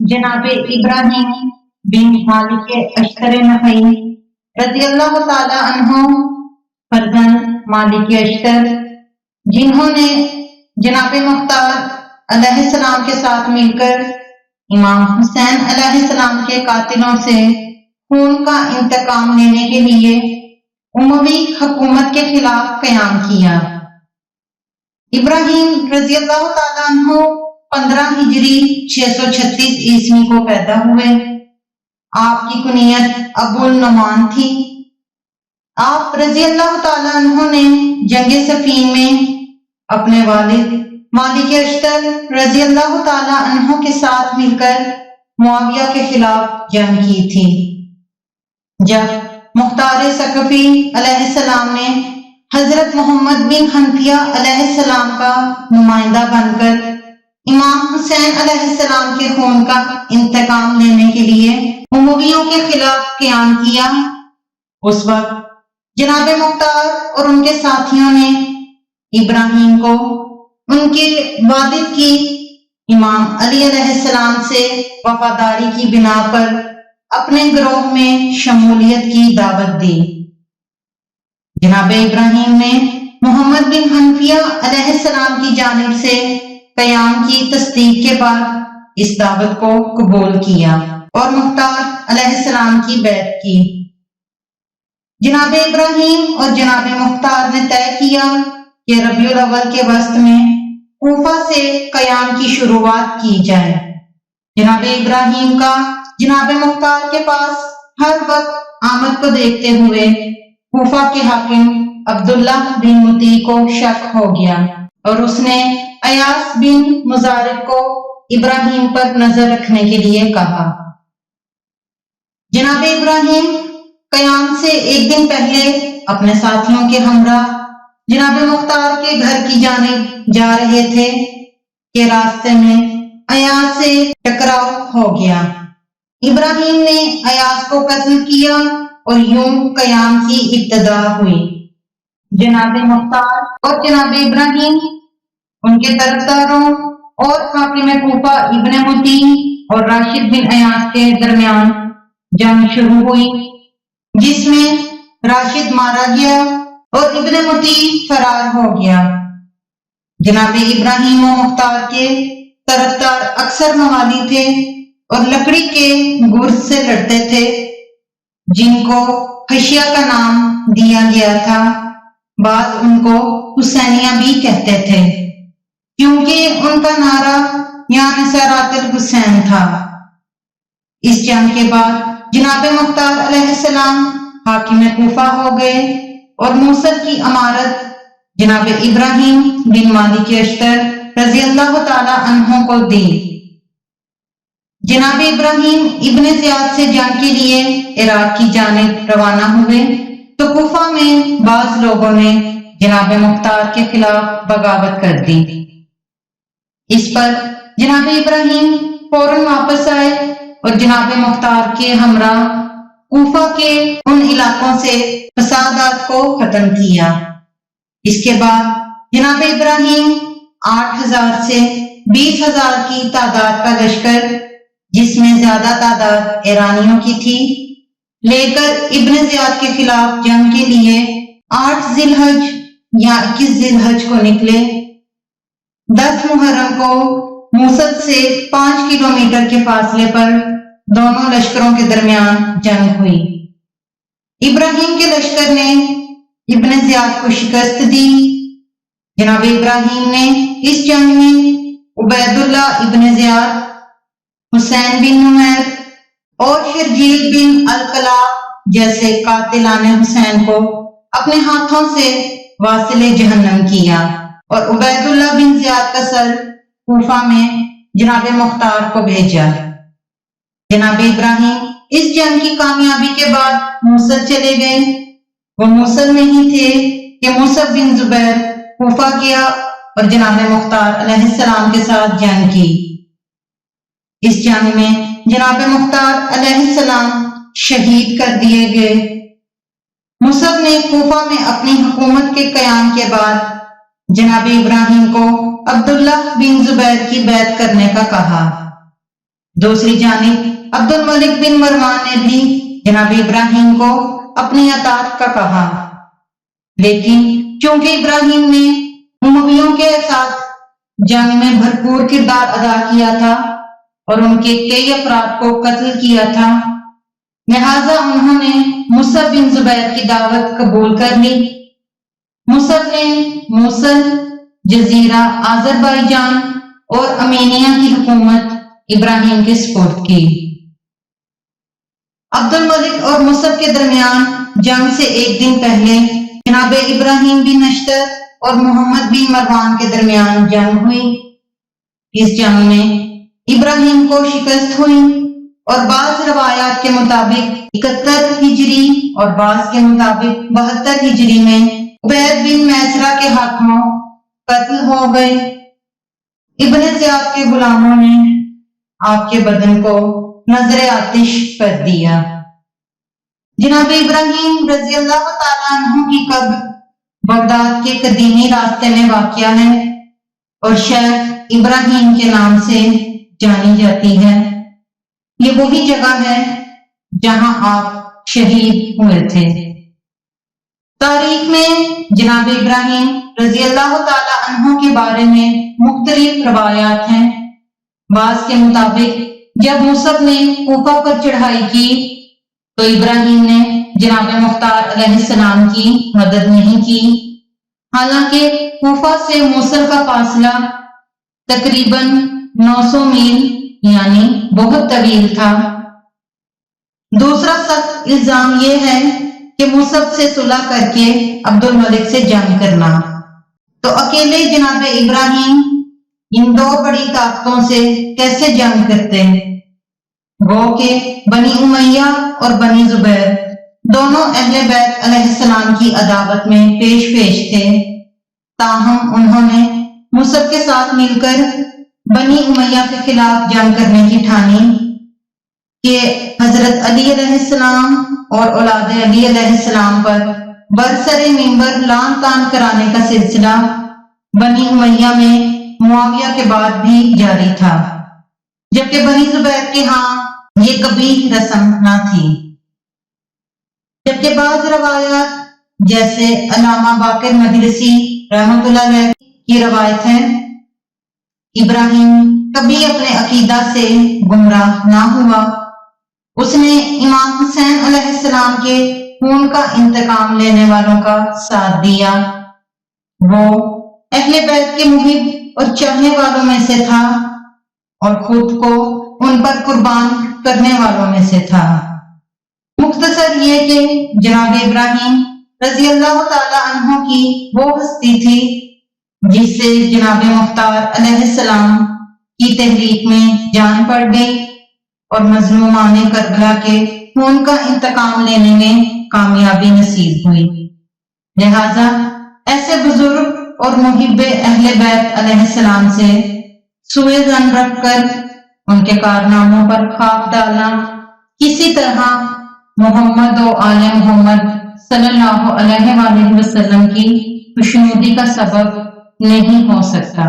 जनाब इब्राहिम बिन मालिक अशकर नफ़ई रज़ी अल्लाह ताला अन्हो फर्जंद मालिक अशकर, जिन्होंने जनाब मुख्तार अलैहिस्सलाम के साथ मिलकर इमाम हुसैन अलैहिस्सलाम के कातिलों से खून का इंतकाम लेने के लिए उमवी हुकूमत के खिलाफ कयाम किया। इब्राहिम रज़ी अल्लाह ताला अन्हो 15 हिजरी 636 ईस्वी को पैदा हुए। आपकी कुनियत अबुल नुमान थी। आप रज़ी अल्लाह ताला अन्हो ने जंगे सफीन में अपने वालिद मालिक अशतर रज़ी अल्लाह ताला अन्हो के साथ मिलकर मुआविया के खिलाफ जंग की थी। जब मुख्तार सकफी अलैहिस्सलाम ने हजरत मोहम्मद बिन हनफिया अलैहिस्सलाम का नुमाइंदा बनकर इमाम हुसैन अलैहिस्सलाम के खून का इंतकाम लेने के लिए उमवियों के खिलाफ क़याम किया, उस वक्त जनाब मुख्तार और उनके साथियों ने इब्राहिम को उनके वालिद की इमाम अली अलैहिस्सलाम से वफादारी की बिना पर अपने गिरोह में शमूलियत की दावत दी। जनाब इब्राहिम ने मोहम्मद बिन हनफिया अलैहिस्सलाम की जानिब से क़याम की तस्दीक के बाद इस दावत को कबूल किया और मुख्तार अलैहिस्सलाम की बैत की। जनाब इब्राहिम और जनाब मुख्तार ने तय किया कि रबीउल अव्वल के वस्त में कूफा से क़याम की शुरुआत की जाए। जनाब इब्राहिम का जनाब मुख्तार के पास हर वक्त आमद को देखते हुए कूफा के हाकिम अब्दुल्ला बिन मुती को शक हो गया और उसने अयास बिन मुजारिब को इब्राहिम पर नजर रखने के लिए कहा। जनाब इब्राहिम क़याम से एक दिन पहले अपने साथियों के हमरा जनाब मुख्तार के घर की जानिब जा रहे थे कि रास्ते में अयास से टकराव हो गया। इब्राहिम ने अयास को कत्ल किया और यूं क़याम की इब्तिदा हुई। जनाब मुख्तार और जनाब इब्राहिम, उनके तरफदारों और हाकिम कूफा इब्ने मुती और राशिद बिन अयास के दरमियान जंग शुरू हुई, जिसमें राशिद मारा गया और इब्ने मुती फरार हो गया। जनाब इब्राहिम और मुख्तार के तरफदार अक्सर मवाली थे और लकड़ी के गुर्ज से लड़ते थे, जिनको हशिया का नाम दिया गया था। बाद उनको हुसैनिया भी कहते थे, क्योंकि उनका नारा या नसरातुल हुसैन था। इस जंग के बाद जनाब मुख्तार अलैहिस्सलाम हाकिम कूफा हो गए और मूसल की अमारत जनाब इब्राहिम बिन मालिक अशतर रज़ी अल्लाह ताला अन्हो को दी। जनाब इब्राहिम इब्ने ज़ियाद से जंग के लिए इराक की जानिब रवाना हुए तो कूफा में बाज लोगों ने जनाब मुख्तार के खिलाफ बगावत कर दी। इस पर जनाब इब्राहिम फौरन वापस आए और जनाब मुख्तार के हमरा कूफा के उन इलाकों से फसादात को खत्म किया। इसके बाद जनाब इब्राहिम 8,000 से 20,000 की तादाद का लश्कर, जिसमें ज्यादा तादाद ईरानियों की थी, लेकर इब्ने ज़ियाद के खिलाफ जंग के लिए 8 जिलहज या 21 जिलहज को निकले। 10 मुहर्रम को मूसल से 5 किलोमीटर के फासले पर दोनों लश्करों के दरमियान जंग हुई। इब्राहिम के लश्कर ने इब्ने ज़ियाद को शिकस्त दी। जनाब इब्राहिम ने इस जंग में उबैदुल्ला इब्ने ज़ियाद, हुसैन बिन नुमैर और शर्जील बिन अलकला जैसे कातिलाने हुसैन को अपने हाथों से वासिले जहन्नम किया और उबैदुल्ला बिन ज़ियाद का सर कूफा में जनाब मुख्तार को भेजा। जनाब इब्राहिम इस जंग की कामयाबी के बाद मूसल चले गए। वो मूसल में ही थे कि मुसअब बिन जुबैर कूफा गया और जनाब मुख्तार अलैहिस्सलाम के साथ जंग की। इस जंग में जनाब मुख्तार अलैहिस्सलाम शहीद कर दिए गए। मुसअब ने कूफा में अपनी हुकूमत के क़याम के बाद जनाब इब्राहिम को अब्दुल्ला बिन जुबैर की बैत करने का कहा। دوسری جانب عبد الملک بن مروان نے بھی جناب ابراہیم کو اپنی اطاعت کا کہا، لیکن چونکہ ابراہیم نے امویوں کے ساتھ جنگ میں بھرپور کردار ادا کیا تھا اور ان کے کئی افراد کو قتل کیا تھا، لہذا انہوں نے مصعب بن زبیر کی دعوت قبول کر لی۔ مصعب نے موصل، جزیرہ آذربائیجان اور ارمینیا کی حکومت ابراہیم کے سپرد کی۔ عبد الملک اور مصعب کے درمیان جنگ سے ایک دن پہلے جناب ابراہیم بن نشتر اور محمد بن مروان کے درمیان جنگ ہوئی۔ اس جنگ میں ابراہیم کو شکست ہوئی اور بعض روایات کے مطابق 71 ہجری اور بعض کے مطابق 72 ہجری میں عبید بن میسرہ کے ہاتھوں قتل ہو گئے۔ ابن زیاد کے غلاموں نے آپ کے بدن کو نظر آتش کر دیا۔ جناب ابراہیم رضی اللہ تعالیٰ عنہ کی قبر بغداد کے قدیمی راستے میں واقع ہے اور شیخ ابراہیم کے نام سے جانی جاتی ہے۔ یہ وہی جگہ ہے جہاں آپ شہید ہوئے تھے۔ تاریخ میں جناب ابراہیم رضی اللہ تعالیٰ عنہ کے بارے میں مختلف روایات ہیں۔ بعض کے مطابق جب مصعب نے کوفہ پر چڑھائی کی تو ابراہیم نے جناب مختار علیہ السلام کی مدد نہیں کی، حالانکہ کوفہ سے موصل کا فاصلہ تقریباً 900 میل یعنی بہت طویل تھا۔ دوسرا سخت الزام یہ ہے کہ مصعب سے صلح کر کے عبد الملک سے جنگ کرنا، تو اکیلے جناب ابراہیم ان دو بڑی طاقتوں سے کیسے جنگ کرتے؟ گو کہ بنی امیہ اور بنی زبیر دونوں اہل بیت علیہ السلام کی عداوت میں پیش تھے، تاہم انہوں نے مصعب کے ساتھ مل کر بنی امیہ کے خلاف جنگ کرنے کی ٹھانی کہ حضرت علی علیہ السلام اور اولاد علی علیہ السلام پر برسر منبر لعن طعن کرانے کا سلسلہ بنی امیہ میں معاویہ کے بعد بھی جاری تھا، جبکہ بنی زبیر کے ہاں یہ کبھی رسم نہ تھی۔ جبکہ بعض روایات جیسے علامہ باقر مجلسی رحمۃ اللہ علیہ کی روایت ہے، ابراہیم کبھی اپنے عقیدہ سے گمراہ نہ ہوا، اس نے امام حسین علیہ السلام کے خون کا انتقام لینے والوں کا ساتھ دیا، وہ اہل بیت کے محب اور چاہنے والوں میں سے تھا اور خود کو ان پر قربان کرنے والوں میں سے تھا۔ مختصر یہ کہ جناب ابراہیم رضی اللہ تعالی عنہ کی وہ ہستی تھی جس سے جناب مختار علیہ السلام کی تحریک میں جان پڑ گئی اور مظلومان کربلا کے خون کا انتقام لینے میں کامیابی نصیب ہوئی، لہذا ایسے بزرگ اور محب اہل بیت علیہ السلام سے سوء ظن رکھ کر ان کے کارناموں پر خاک ڈالنا کسی طرح محمد و آل محمد صلی اللہ علیہ وآلہ وسلم کی خوشنودی کا سبب نہیں ہو سکتا۔